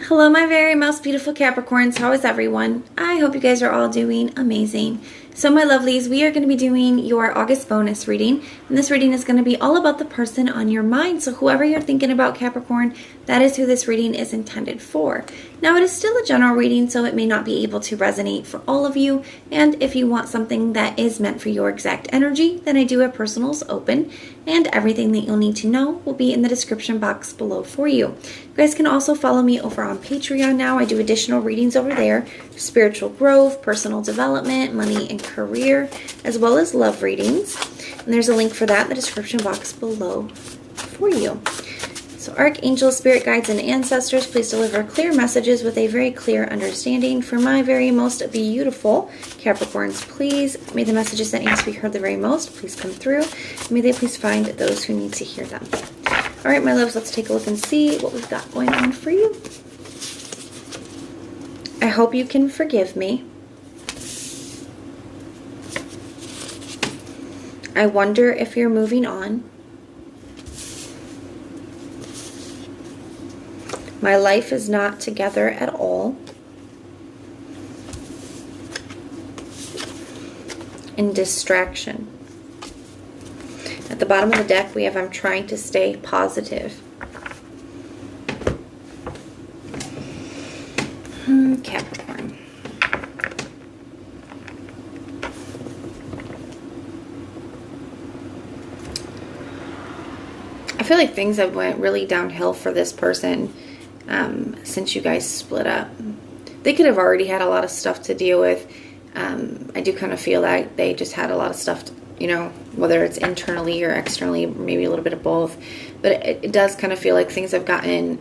Hello, my very most beautiful Capricorns. How is everyone? I hope you guys are all doing amazing. So my lovelies, we are going to be doing your August bonus reading, and this reading is going to be all about the person on your mind. So whoever you're thinking about, Capricorn, that is who this reading is intended for. Now, it is still a general reading, so it may not be able to resonate for all of you, and if you want something that is meant for your exact energy, then I do have personals open, and everything that you'll need to know will be in the description box below for you. You guys can also follow me over on Patreon now. I do additional readings over there, spiritual growth, personal development, money and career, as well as love readings. And there's a link for that in the description box below for you. So archangels, spirit guides, and ancestors, please deliver clear messages with a very clear understanding for my very most beautiful Capricorns. Please, may the messages that need to be heard the very most please come through. May they please find those who need to hear them. All right, my loves, let's take a look and see what we've got going on for you. I hope you can forgive me. I wonder if you're moving on. My life is not together at all. And distraction. At the bottom of the deck, we have I'm trying to stay positive. Capricorn. I feel like things have went really downhill for this person since you guys split up. They could have already had a lot of stuff to deal with. I do kind of feel like they just had a lot of stuff, whether it's internally or externally, maybe a little bit of both. But it does kind of feel like things have gotten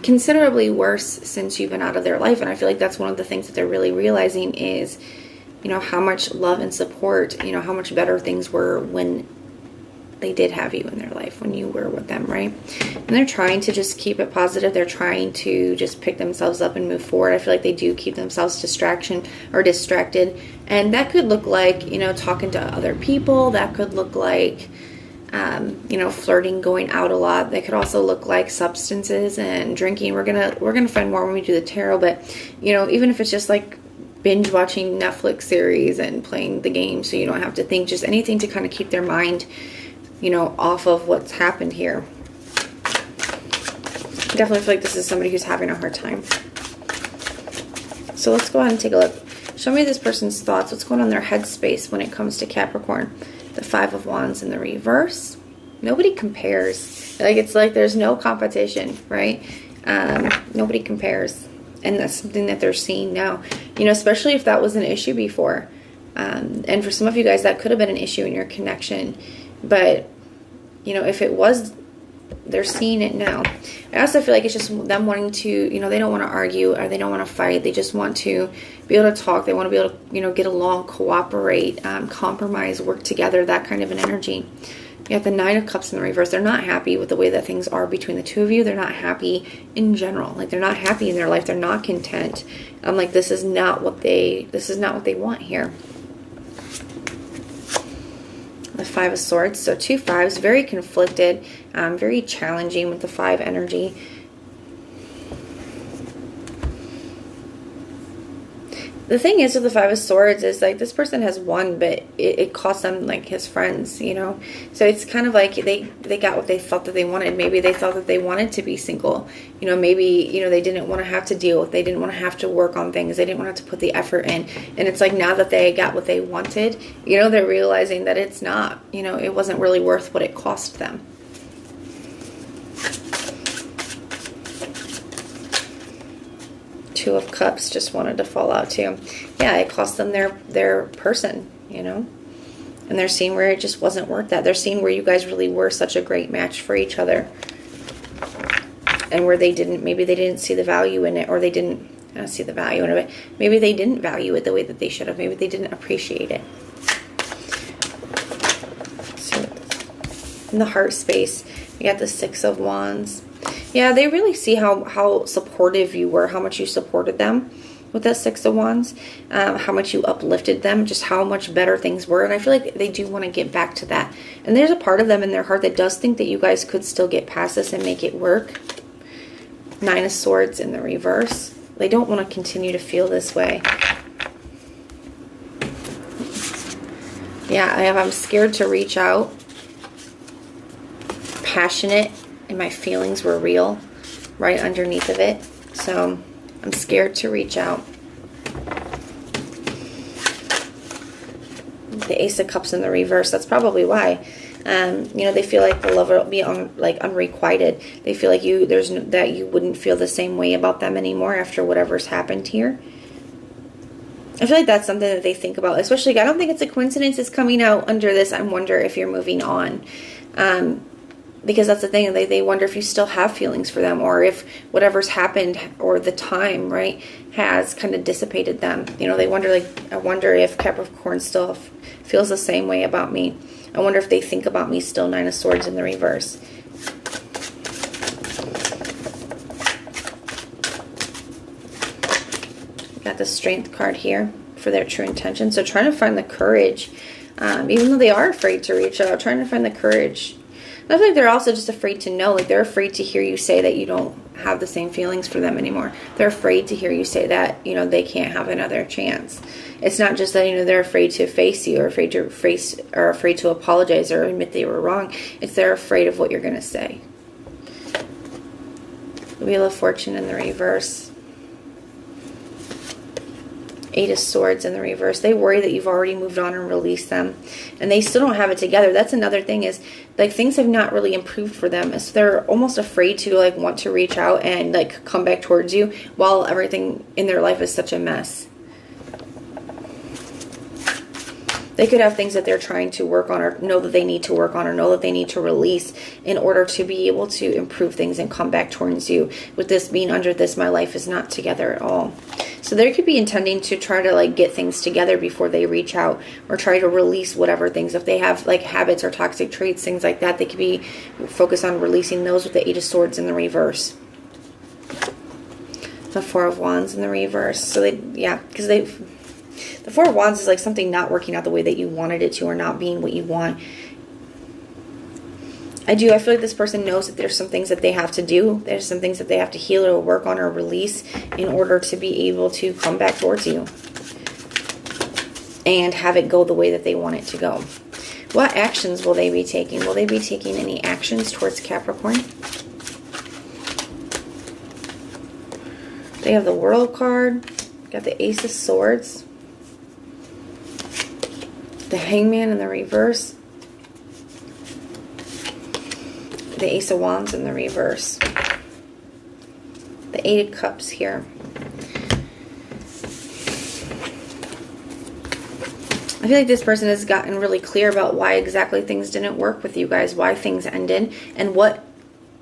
considerably worse since you've been out of their life. And I feel like that's one of the things that they're really realizing is, how much love and support, how much better things were when they did have you in their life, when you were with them, right? And they're trying to just keep it positive. They're trying to just pick themselves up and move forward. I feel like they do keep themselves distracted. And that could look like, talking to other people. That could look like, flirting, going out a lot. They could also look like substances and drinking. We're gonna find more when we do the tarot. But, even if it's just like binge watching Netflix series and playing the game so you don't have to think, just anything to kind of keep their mind off of what's happened here. I definitely feel like this is somebody who's having a hard time. So let's go ahead and take a look. Show me this person's thoughts. What's going on in their headspace when it comes to Capricorn? The Five of Wands in the reverse. Nobody compares. It's like there's no competition, right? Nobody compares. And that's something that they're seeing now. Especially if that was an issue before. And for some of you guys, that could have been an issue in your connection. But, if it was, they're seeing it now. I also feel like it's just them wanting to, they don't want to argue or they don't want to fight. They just want to be able to talk. They want to be able to, get along, cooperate, compromise, work together, that kind of an energy. You have the Nine of Cups in the reverse. They're not happy with the way that things are between the two of you. They're not happy in general. They're not happy in their life. They're not content. This is not what they want here. The Five of Swords, so 2 fives, very conflicted, very challenging with the 5 energy. The thing is with the Five of Swords is this person has won, but it cost them his friends, So it's kind of like they got what they thought that they wanted. Maybe they thought that they wanted to be single. Maybe, they didn't want to have to deal with, they didn't want to have to work on things. They didn't want to have to put the effort in. And it's like now that they got what they wanted, they're realizing that it's not, it wasn't really worth what it cost them. Two of Cups just wanted to fall out too. Yeah, it cost them their person, And they're seeing where it just wasn't worth that. They're seeing where you guys really were such a great match for each other. And where maybe they didn't see the value in it, or they didn't see the value in it. Maybe they didn't value it the way that they should have. Maybe they didn't appreciate it. So in the heart space, we got the Six of Wands. Yeah, they really see how supportive you were, how much you supported them with that Six of Wands, how much you uplifted them, just how much better things were. And I feel like they do want to get back to that. And there's a part of them in their heart that does think that you guys could still get past this and make it work. Nine of Swords in the reverse. They don't want to continue to feel this way. Yeah, I'm scared to reach out. Passionate, and my feelings were real right underneath of it. So I'm scared to reach out. The Ace of Cups in the reverse. That's probably why. You know, they feel like the love will be unrequited. They feel like that you wouldn't feel the same way about them anymore after whatever's happened here. I feel like that's something that they think about. Especially, I don't think it's a coincidence it's coming out under this. I wonder if you're moving on. Because that's the thing. They wonder if you still have feelings for them, or if whatever's happened or the time, right, has kind of dissipated them. You know, they wonder, like, I wonder if Capricorn still feels the same way about me. I wonder if they think about me still. Nine of Swords in the reverse. Got the Strength card here for their true intention. So trying to find the courage, even though they are afraid to reach out, trying to find the courage. I feel like they're also just afraid to know, like they're afraid to hear you say that you don't have the same feelings for them anymore. They're afraid to hear you say that, you know, they can't have another chance. It's not just that, you know, they're afraid to face you, or afraid to apologize or admit they were wrong. It's they're afraid of what you're going to say. Wheel of Fortune in the reverse. Eight of Swords in the reverse. They worry that you've already moved on and released them, and they still don't have it together. That's another thing, is like things have not really improved for them. So they're almost afraid to like want to reach out and like come back towards you while everything in their life is such a mess. They could have things that they're trying to work on, or know that they need to work on, or know that they need to release in order to be able to improve things and come back towards you. With this being under this, my life is not together at all. So they could be intending to try to like get things together before they reach out, or try to release whatever things. If they have like habits or toxic traits, things like that, they could be focused on releasing those with the Eight of Swords in the reverse. The Four of Wands in the reverse. So because the Four of Wands is like something not working out the way that you wanted it to, or not being what you want. I feel like this person knows that there's some things that they have to do. There's some things that they have to heal or work on or release in order to be able to come back towards you and have it go the way that they want it to go. What actions will they be taking? Will they be taking any actions towards Capricorn? They have the World card. Got the Ace of Swords. The Hangman in the reverse. The Ace of Wands in the reverse. The Eight of Cups here. I feel like this person has gotten really clear about why exactly things didn't work with you guys, why things ended, and what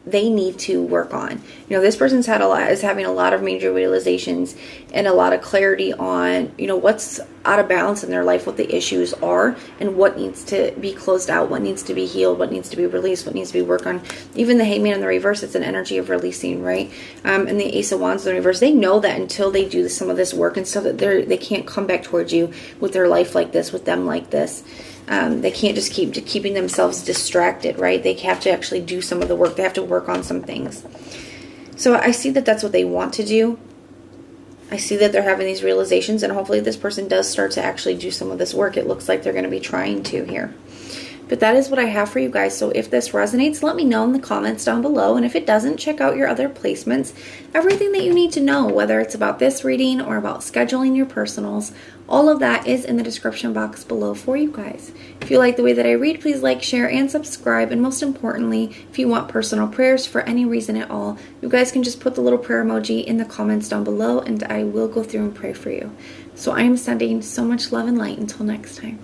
they need to work on. You know, this person's is having a lot of major realizations and a lot of clarity on, you know, what's out of balance in their life, what the issues are, and what needs to be closed out, what needs to be healed, what needs to be released, what needs to be worked on. Even the Hangman in the reverse, it's an energy of releasing, right? And the Ace of Wands in the reverse, they know that until they do some of this work and stuff, that they can't come back towards you with their life like this, with them like this. They can't just keep keeping themselves distracted, right? They have to actually do some of the work. They have to work on some things. So I see that that's what they want to do. I see that they're having these realizations, and hopefully this person does start to actually do some of this work. It looks like they're going to be trying to here. But that is what I have for you guys. So if this resonates, let me know in the comments down below. And if it doesn't, check out your other placements. Everything that you need to know, whether it's about this reading or about scheduling your personals, all of that is in the description box below for you guys. If you like the way that I read, please like, share, and subscribe. And most importantly, if you want personal prayers for any reason at all, you guys can just put the little prayer emoji in the comments down below, and I will go through and pray for you. So I am sending so much love and light until next time.